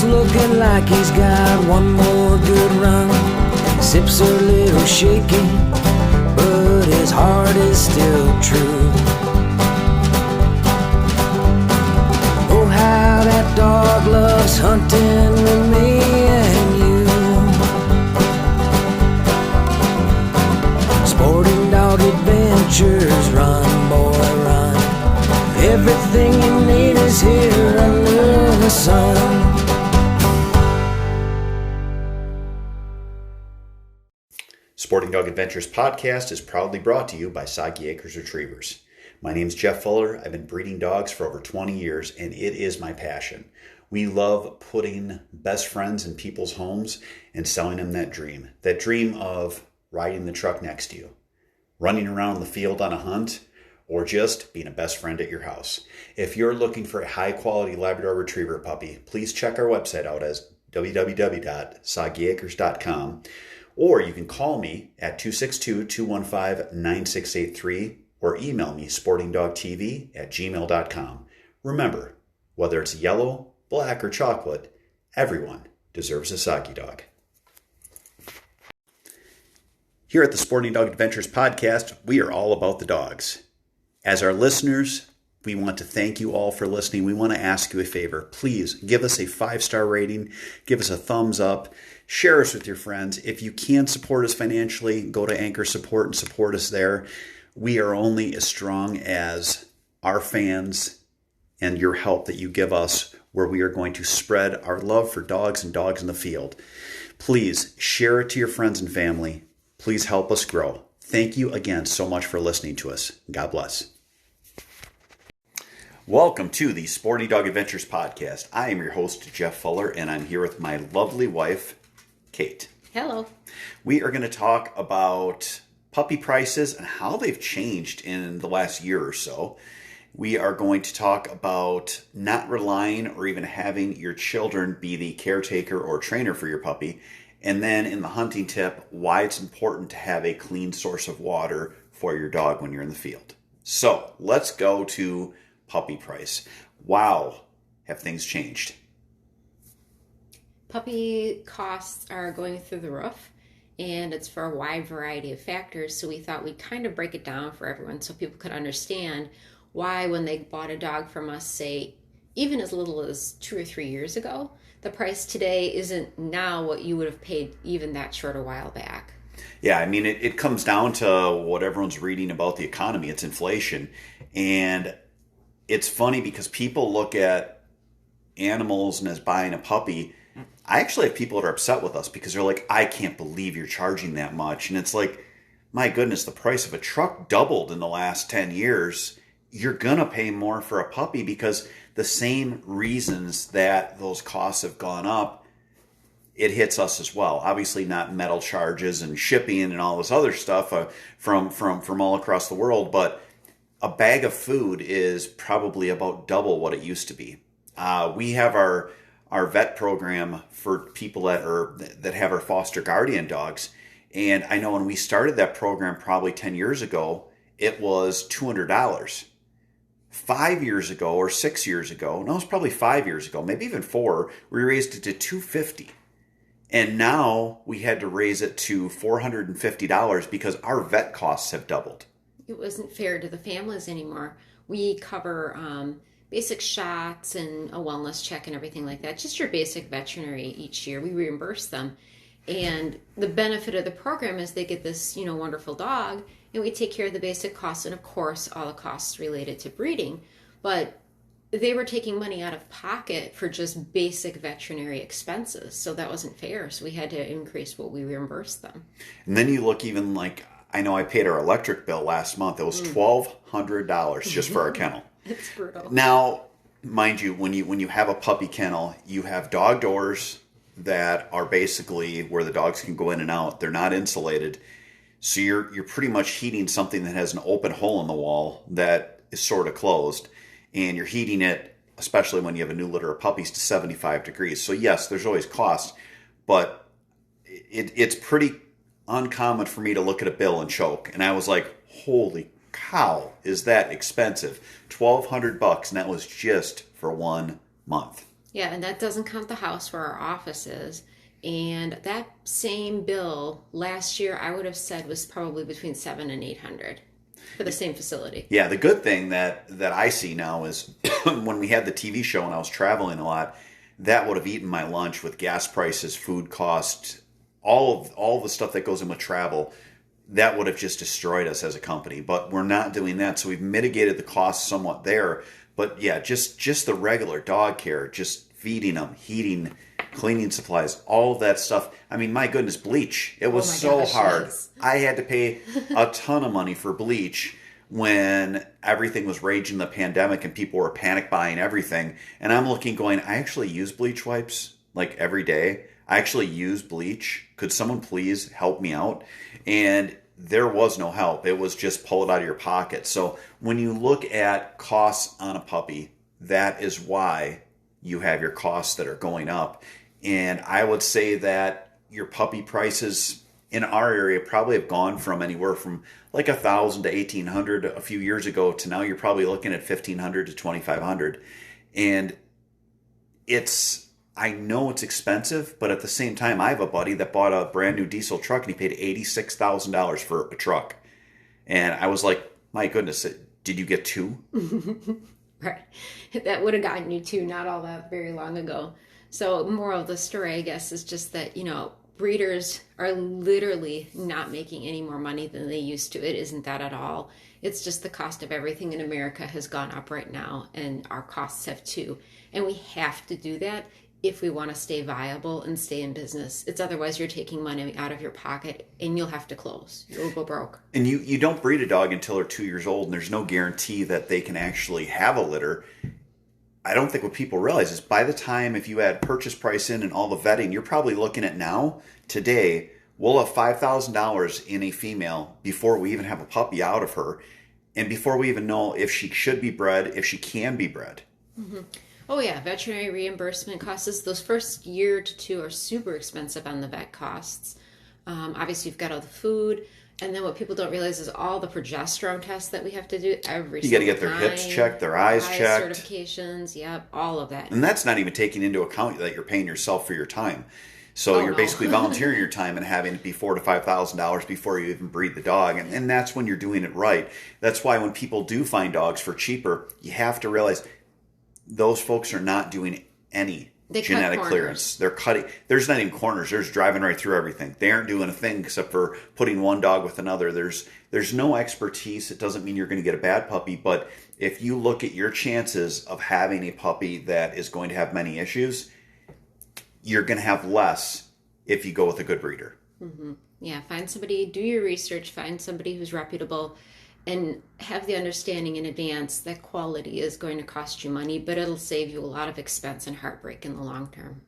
looking like he's got one more good run. Sips a little shaky, but his heart is still true. Oh, how that dog loves hunting with me and you. Sporting Dog Adventures, run, boy, run. Everything you need is here under the sun. Sporting Dog Adventures podcast is proudly brought to you by Soggy Acres Retrievers. My name's Jeff Fuller. I've been breeding dogs for over 20 years, and it is my passion. We love putting best friends in people's homes and selling them that dream of riding the truck next to you, running around the field on a hunt, or just being a best friend at your house. If you're looking for a high-quality Labrador Retriever puppy, please check our website out as www.soggyacres.com. Or you can call me at 262-215-9683 or email me sportingdogtv@gmail.com. Remember, whether it's yellow, black, or chocolate, everyone deserves a Soggy dog. Here at the Sporting Dog Adventures podcast, we are all about the dogs. As our listeners, we want to thank you all for listening. We want to ask you a favor. Please give us a 5-star rating. Give us a thumbs up. Share us with your friends. If you can support us financially, go to Anchor Support and support us there. We are only as strong as our fans and your help that you give us, where we are going to spread our love for dogs and dogs in the field. Please share it to your friends and family. Please help us grow. Thank you again so much for listening to us. God bless. Welcome to the Sporting Dog Adventures podcast. I am your host, Jeff Fuller, and I'm here with my lovely wife, Kate. Hello. We are going to talk about puppy prices and how they've changed in the last year or so. We are going to talk about not relying or even having your children be the caretaker or trainer for your puppy. And then in the hunting tip, why it's important to have a clean source of water for your dog when you're in the field. So let's go to puppy price. Wow, have things changed? Puppy costs are going through the roof, and it's for a wide variety of factors. So we thought we'd kind of break it down for everyone so people could understand why, when they bought a dog from us, say, even as little as 2 or 3 years ago, the price today isn't now what you would have paid even that short a while back. Yeah, I mean, it comes down to what everyone's reading about the economy. It's inflation. And it's funny because people look at animals and as buying a puppy. I actually have people that are upset with us because they're like, I can't believe you're charging that much. And it's like, my goodness, the price of a truck doubled in the last 10 years. You're going to pay more for a puppy because the same reasons that those costs have gone up, it hits us as well. Obviously not metal charges and shipping and all this other stuff from all across the world, but a bag of food is probably about double what it used to be. We have our vet program for people that have our foster guardian dogs. And I know when we started that program probably 10 years ago, it was $200. 5 years ago or 6 years ago, no, it was probably 5 years ago, maybe even 4, we raised it to $250. And now we had to raise it to $450 because our vet costs have doubled. It wasn't fair to the families anymore. We cover basic shots and a wellness check and everything like that. Just your basic veterinary each year. We reimburse them. And the benefit of the program is they get this, wonderful dog, and we take care of the basic costs and, of course, all the costs related to breeding. But they were taking money out of pocket for just basic veterinary expenses. So that wasn't fair. So we had to increase what we reimbursed them. And then you look even like, I know I paid our electric bill last month. It was $1,200 just for our kennel. It's brutal. Now, mind you, when you have a puppy kennel, you have dog doors that are basically where the dogs can go in and out. They're not insulated. So you're pretty much heating something that has an open hole in the wall that is sort of closed. And you're heating it, especially when you have a new litter of puppies, to 75 degrees. So yes, there's always cost, but it's pretty uncommon for me to look at a bill and choke. And I was like, holy cow, is that expensive? $1,200, and that was just for 1 month. Yeah, and that doesn't count the house where our office is. And that same bill last year, I would have said was probably between 700 and 800 for the same facility. Yeah, the good thing that I see now is when we had the TV show and I was traveling a lot, that would have eaten my lunch with gas prices, food costs, all the stuff that goes in with travel. That would have just destroyed us as a company. But we're not doing that, so we've mitigated the costs somewhat there. But yeah, just the regular dog care, just feeding them, heating, cleaning supplies, all of that stuff. I mean, my goodness, bleach. It was so hard. Yes. I had to pay a ton of money for bleach when everything was raging the pandemic and people were panic buying everything. And I'm looking going, I actually use bleach wipes like every day. I actually use bleach. Could someone please help me out? And there was no help. It was just pull it out of your pocket. So when you look at costs on a puppy, that is why you have your costs that are going up. And I would say that your puppy prices in our area probably have gone from anywhere from like $1,000 to $1,800 a few years ago to now you're probably looking at $1,500 to $2,500. And I know it's expensive, but at the same time, I have a buddy that bought a brand new diesel truck and he paid $86,000 for a truck. And I was like, my goodness, did you get two? Right. That would have gotten you two not all that very long ago. So moral of the story, I guess, is just that, breeders are literally not making any more money than they used to. It isn't that at all. It's just the cost of everything in America has gone up right now, and our costs have too. And we have to do that if we want to stay viable and stay in business. It's otherwise you're taking money out of your pocket and you'll have to close. You'll go broke. And you don't breed a dog until they're 2 years old, and there's no guarantee that they can actually have a litter. I don't think what people realize is by the time, if you add purchase price in and all the vetting, you're probably looking at now, today, we'll have $5,000 in a female before we even have a puppy out of her, and before we even know if she should be bred, if she can be bred. Mm-hmm. Oh yeah, veterinary reimbursement costs. Those first year to two are super expensive on the vet costs. Obviously, you've got all the food. And then what people don't realize is all the progesterone tests that we have to do every single time. You got to get their hips checked, their eyes checked. Certifications, yep, all of that. And that's not even taking into account that you're paying yourself for your time. So you're basically volunteering your time and having it be $4,000 to $5,000 before you even breed the dog. And that's when you're doing it right. That's why when people do find dogs for cheaper, you have to realize those folks are not doing any genetic clearance. They're cutting. There's not even corners. There's driving right through everything. They aren't doing a thing except for putting one dog with another. There's no expertise. It doesn't mean you're going to get a bad puppy, but if you look at your chances of having a puppy that is going to have many issues, you're going to have less if you go with a good breeder. Mm-hmm. Yeah, find somebody, do your research, find somebody who's reputable, and have the understanding in advance that quality is going to cost you money, but it'll save you a lot of expense and heartbreak in the long term.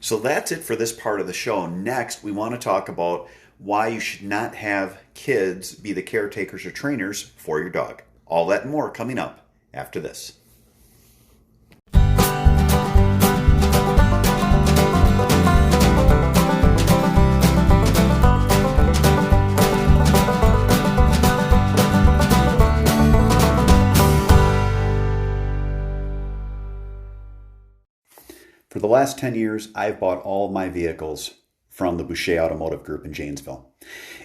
So that's it for this part of the show. Next, we want to talk about why you should not have kids be the caretakers or trainers for your dog. All that and more coming up after this. For the last 10 years, I've bought all of my vehicles from the Boucher Automotive Group in Janesville.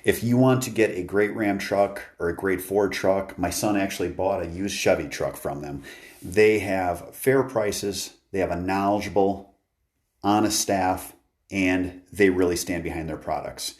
If you want to get a great Ram truck or a great Ford truck, my son actually bought a used Chevy truck from them. They have fair prices, they have a knowledgeable, honest staff, and they really stand behind their products.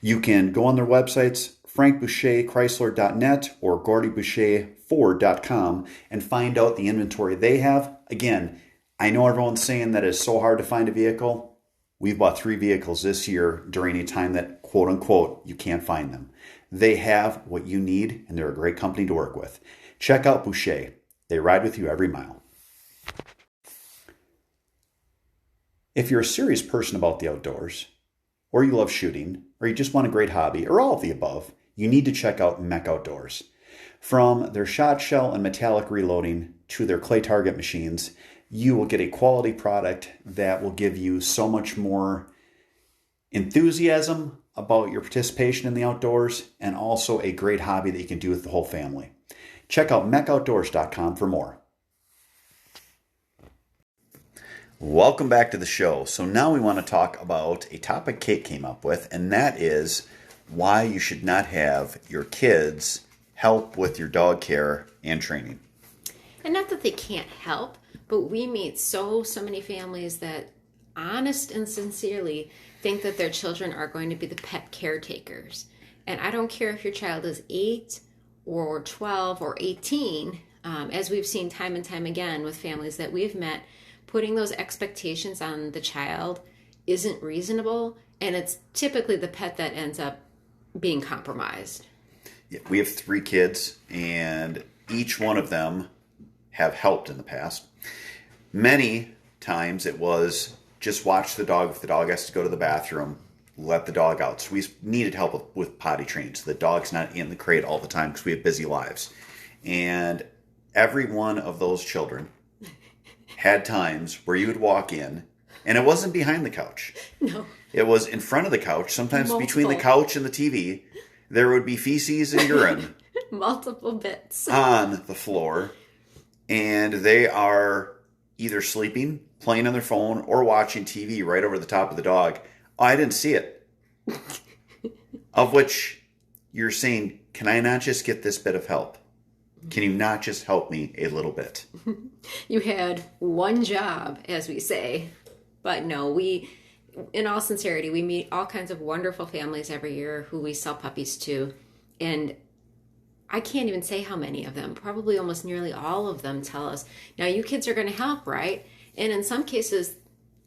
You can go on their websites, frankboucherchrysler.net or gordyboucherford.com, and find out the inventory they have. Again, I know everyone's saying that it's so hard to find a vehicle. We've bought 3 vehicles this year during a time that, quote unquote, you can't find them. They have what you need, and they're a great company to work with. Check out Boucher. They ride with you every mile. If you're a serious person about the outdoors, or you love shooting, or you just want a great hobby, or all of the above, you need to check out Mech Outdoors. From their shot shell and metallic reloading to their clay target machines, you will get a quality product that will give you so much more enthusiasm about your participation in the outdoors and also a great hobby that you can do with the whole family. Check out mechoutdoors.com for more. Welcome back to the show. So now we want to talk about a topic Kate came up with, and that is why you should not have your kids help with your dog care and training. And not that they can't help, but we meet so many families that honest and sincerely think that their children are going to be the pet caretakers. And I don't care if your child is 8 or 12 or 18, as we've seen time and time again with families that we've met, putting those expectations on the child isn't reasonable, and it's typically the pet that ends up being compromised. Yeah, we have 3 kids, and each one of them have helped in the past. Many times it was just watch the dog. If the dog has to go to the bathroom, let the dog out. So we needed help with potty training, so the dog's not in the crate all the time because we have busy lives. And every one of those children had times where you would walk in, and it wasn't behind the couch. No. It was in front of the couch, sometimes Multiple. between the couch and the TV. There would be feces and urine Multiple bits. on the floor, and they are either sleeping, playing on their phone, or watching TV right over the top of the dog. Oh, I didn't see it. Of which you're saying, can I not just get this bit of help? Can you not just help me a little bit? You had one job, as we say. But no, in all sincerity, we meet all kinds of wonderful families every year who we sell puppies to. And I can't even say how many of them, probably almost nearly all of them tell us, now you kids are going to help, right? And in some cases,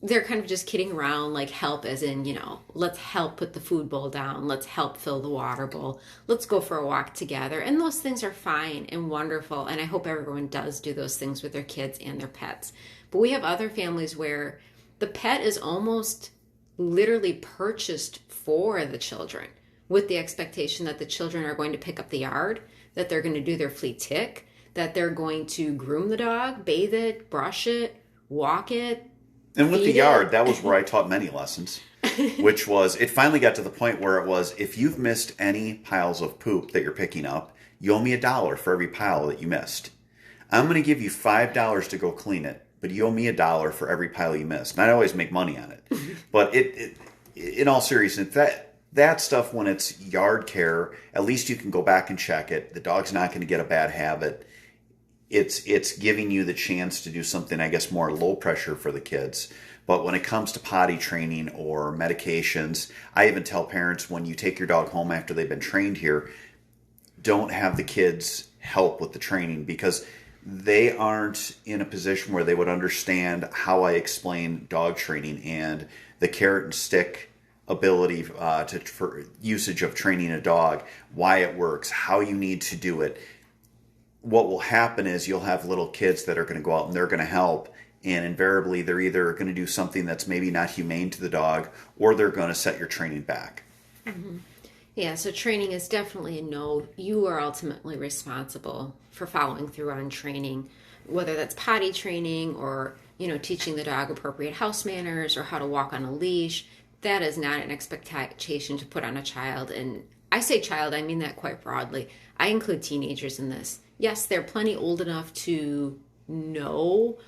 they're kind of just kidding around, like help as in, let's help put the food bowl down. Let's help fill the water bowl. Let's go for a walk together. And those things are fine and wonderful. And I hope everyone does do those things with their kids and their pets. But we have other families where the pet is almost literally purchased for the children with the expectation that the children are going to pick up the yard, that they're going to do their flea tick, that they're going to groom the dog, bathe it, brush it, walk it. And with the yard, that was where I taught many lessons, which was, it finally got to the point where it was, if you've missed any piles of poop that you're picking up, you owe me $1 for every pile that you missed. I'm going to give you $5 to go clean it, but you owe me $1 for every pile you missed. And I always make money on it. But in all seriousness, that stuff, when it's yard care, at least you can go back and check it. The dog's not going to get a bad habit. It's giving you the chance to do something, I guess, more low pressure for the kids. But when it comes to potty training or medications, I even tell parents, when you take your dog home after they've been trained here, don't have the kids help with the training, because they aren't in a position where they would understand how I explain dog training and the carrot and stick ability for usage of training a dog, why it works, how you need to do it. What will happen is you'll have little kids that are going to go out and they're going to help, and invariably they're either going to do something that's maybe not humane to the dog, or they're going to set your training back. Mm-hmm. Yeah, so training is definitely a no. You are ultimately responsible for following through on training, whether that's potty training or, teaching the dog appropriate house manners or how to walk on a leash. That is not an expectation to put on a child. And I say child, I mean that quite broadly. I include teenagers in this. Yes, they're plenty old enough to know,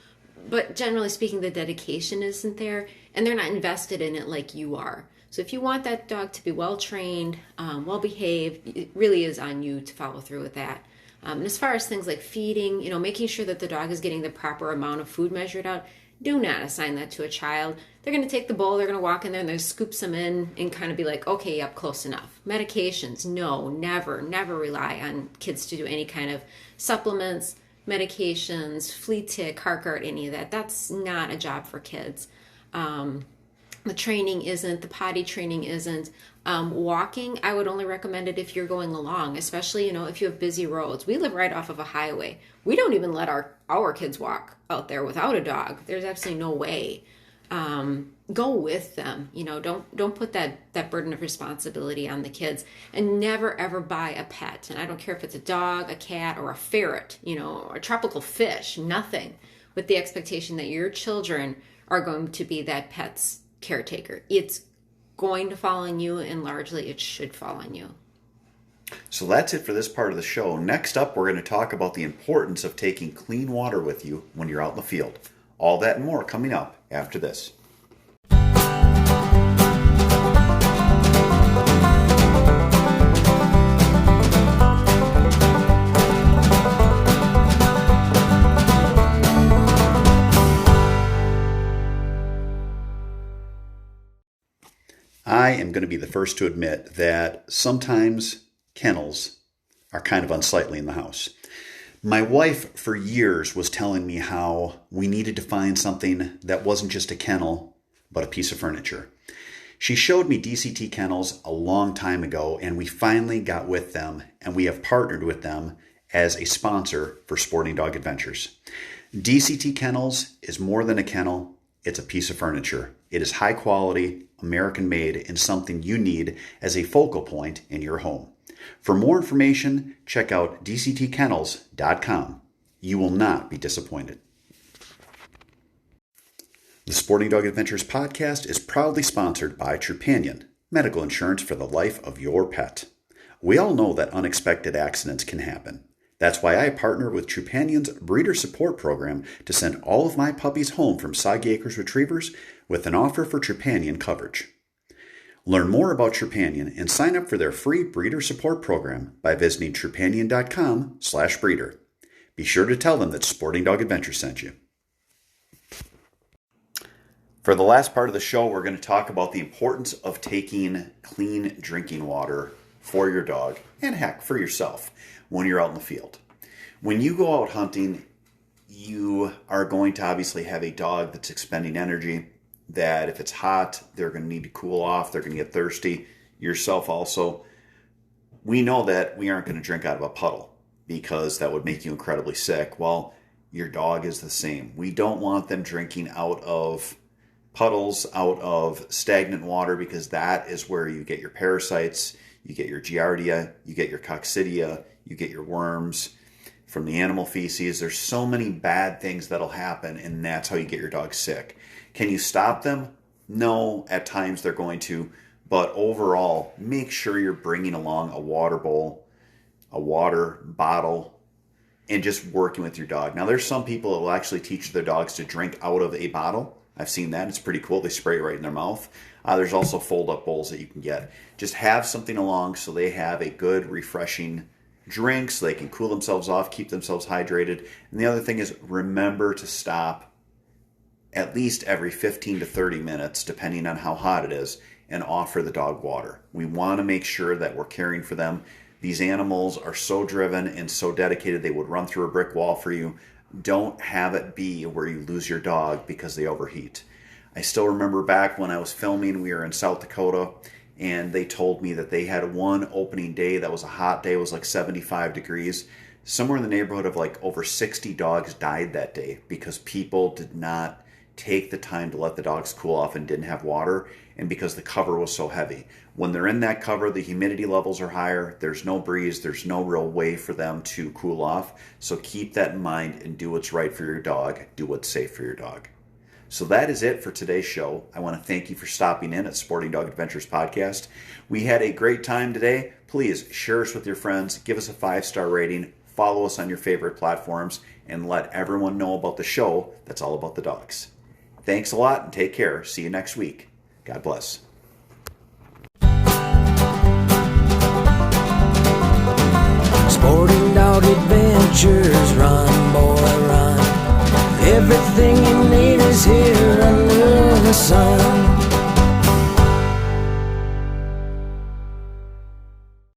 but generally speaking, the dedication isn't there, and they're not invested in it like you are. So if you want that dog to be well-trained, well-behaved, it really is on you to follow through with that. And as far as things like feeding, making sure that the dog is getting the proper amount of food measured out, do not assign that to a child. They're going to take the bowl, they're going to walk in there, and they're going to scoop some in and kind of be like, okay, yep, close enough. Medications, no, never rely on kids to do any kind of supplements, medications, flea tick, heart guard, any of that. That's not a job for kids. The training isn't, the potty training isn't. Walking, I would only recommend it if you're going along, especially, if you have busy roads. We live right off of a highway. We don't even let our kids walk out there without a dog. There's absolutely no way. Go with them. Don't put that burden of responsibility on the kids, and never ever buy a pet. And I don't care if it's a dog, a cat, or a ferret, or a tropical fish, nothing with the expectation that your children are going to be that pet's caretaker. It's going to fall on you, and largely it should fall on you. So that's it for this part of the show. Next up, we're going to talk about the importance of taking clean water with you when you're out in the field. All that and more coming up after this. I am going to be the first to admit that sometimes kennels are kind of unsightly in the house. My wife for years was telling me how we needed to find something that wasn't just a kennel, but a piece of furniture. She showed me DCT kennels a long time ago, and we finally got with them, and we have partnered with them as a sponsor for Sporting Dog Adventures. DCT Kennels is more than a kennel, it's a piece of furniture. It is high quality, American made, and something you need as a focal point in your home. For more information, check out dctkennels.com. You will not be disappointed. The Sporting Dog Adventures podcast is proudly sponsored by Trupanion, medical insurance for the life of your pet. We all know that unexpected accidents can happen. That's why I partner with Trupanion's breeder support program to send all of my puppies home from Soggy Acres Retrievers with an offer for Trupanion coverage. Learn more about Trupanion and sign up for their free breeder support program by visiting trupanion.com/breeder. Be sure to tell them that Sporting Dog Adventures sent you. For the last part of the show, we're going to talk about the importance of taking clean drinking water for your dog, and heck, for yourself, when you're out in the field. When you go out hunting, you are going to obviously have a dog that's expending energy, that if it's hot, they're going to need to cool off, they're going to get thirsty, yourself also. We know that we aren't going to drink out of a puddle because that would make you incredibly sick. Well, your dog is the same. We don't want them drinking out of puddles, out of stagnant water, because that is where you get your parasites, you get your giardia, you get your coccidia, you get your worms from the animal feces. There's so many bad things that'll happen, and that's how you get your dog sick. Can you stop them? No, at times they're going to, but overall, make sure you're bringing along a water bowl, a water bottle, and just working with your dog. Now, there's some people that will actually teach their dogs to drink out of a bottle. I've seen that. It's pretty cool. They spray it right in their mouth. There's also fold-up bowls that you can get. Just have something along so they have a good, refreshing drink so they can cool themselves off, keep themselves hydrated. And the other thing is, remember to stop at least every 15 to 30 minutes, depending on how hot it is, and offer the dog water. We want to make sure that we're caring for them. These animals are so driven and so dedicated, they would run through a brick wall for you. Don't have it be where you lose your dog because they overheat. I still remember back when I was filming, we were in South Dakota, and they told me that they had one opening day that was a hot day. It was like 75 degrees. Somewhere in the neighborhood of like over 60 dogs died that day because people did not take the time to let the dogs cool off and didn't have water, and because the cover was so heavy. When they're in that cover, the humidity levels are higher, there's no breeze, there's no real way for them to cool off. So keep that in mind and do what's right for your dog, do what's safe for your dog. So that is it for today's show. I want to thank you for stopping in at Sporting Dog Adventures Podcast. We had a great time today. Please share us with your friends, give us a 5-star rating, follow us on your favorite platforms, and let everyone know about the show that's all about the dogs. Thanks a lot and take care. See you next week. God bless. Sporting Dog Adventures, run, boy, run. Everything you need is here under the sun.